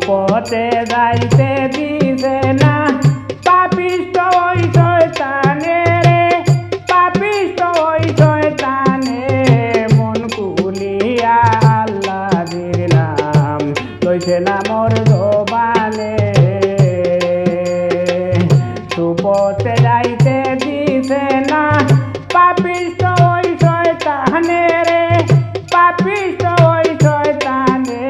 সুপথে যাইতে দিছে না পাপিষ্ট ওই শয়তানে রে, পাপিষ্ট ওই শয়তানে মন কুলিয়া আল্লাহর নাম লইছে না মোর জবানে। সুপথে যাইতে দিছে না পাপিষ্ট ওই শয়তানে রে, পাপিষ্ট ওই শয়তানে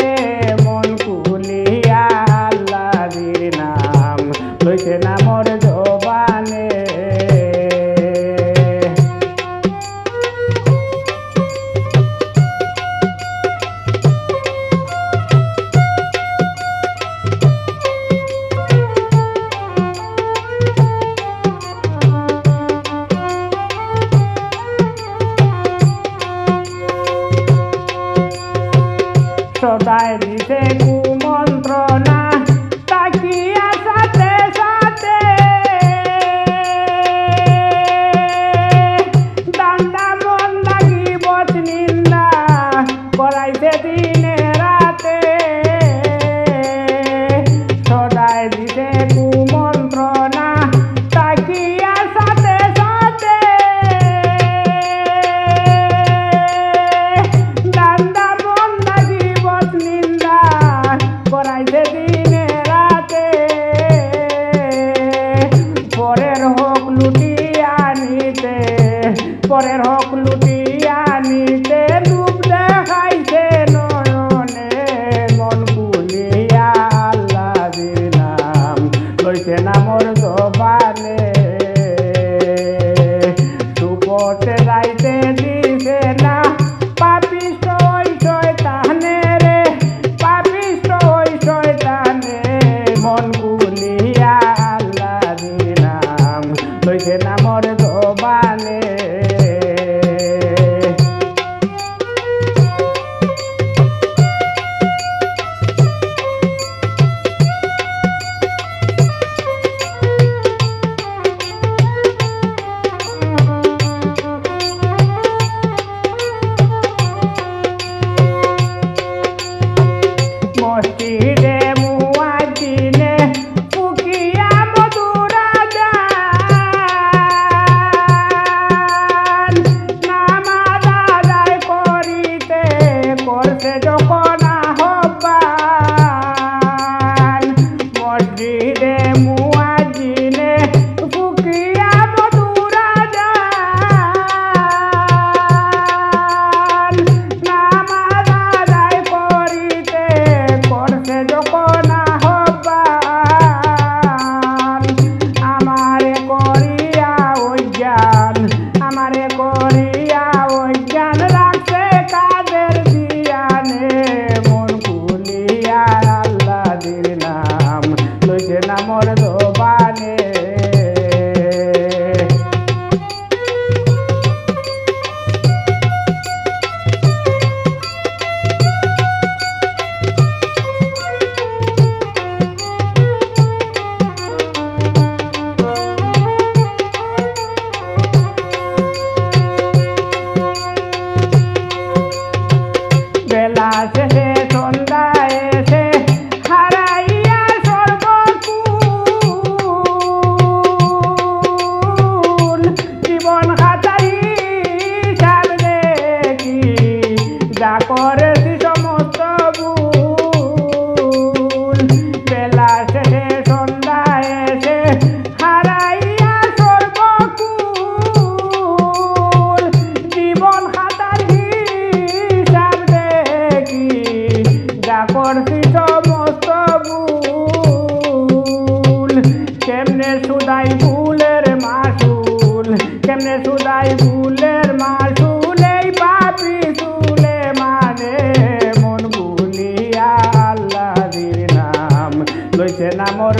মন কুলিয়া আল্লাহর নাম লইছে না মোর জবানে। সদায় দিছে কুমন্ত্রণা তাকিয়া সাথে সাথে, দান্ডা মন্দা গীবত নিন্দা করাইছে দিনে রাতে। সদায় দিছে কুমন্ত্রণা তাকিয়া সাথে সাথে, দান্ডা মন্দা গীবত নিন্দা করাইছে দিনে রাতে। পরের হক লুটিয়া নিতে, পরের হক লুটিয়া নিতে রূপ দেখাইছে নয়নে মন কুলিয়া আল্লাহর নাম লইছে না মোর জবানে। সুপথে যাইতে দিছে না পাপিষ্ট ওই শয়তানে রে, পাপিষ্ট ওই শয়তানে মন কুলিয়া আল্লাহর নাম লইছে না মোর জবানে। মসজিদে মুয়াজ্জিনে ফুকিয়া মধুর আযান, নামাজ আদায় করিতে করছে যখন আহ্বান। মসজিদে মুয়াজ্জিনে ফুকিয়া মধুর আযান, নামাজ আদায় করিতে করছে যখন আহ্বান। আমারে করিয়া ওই জ্ঞান, আমারে করিয়া ওই জ্ঞান রাখছে কাদের দিয়ানে মন কুলিয়া আল্লাহর নাম লইছে না মোর জবানে। বেলা শেষে সন্ধ্যা এসে হারাইয়া সর্বকুল, জীবন খাতার হিসাব দেখি যা করেছি সমস্ত ভুল। বেলা শেষে সন্ধ্যা এসে হারাইয়া সর্বকুল, জীবন খাতার হিসাব দেখি যা করছি সমস্ত ভুল। কেমনে সুদাই ভুলের মাসুল, কেমনে সুদাই ভুলের মাসুল এই পাপি চুলে মানে মন কুলিয়া আল্লাহর নাম লইছে না মোর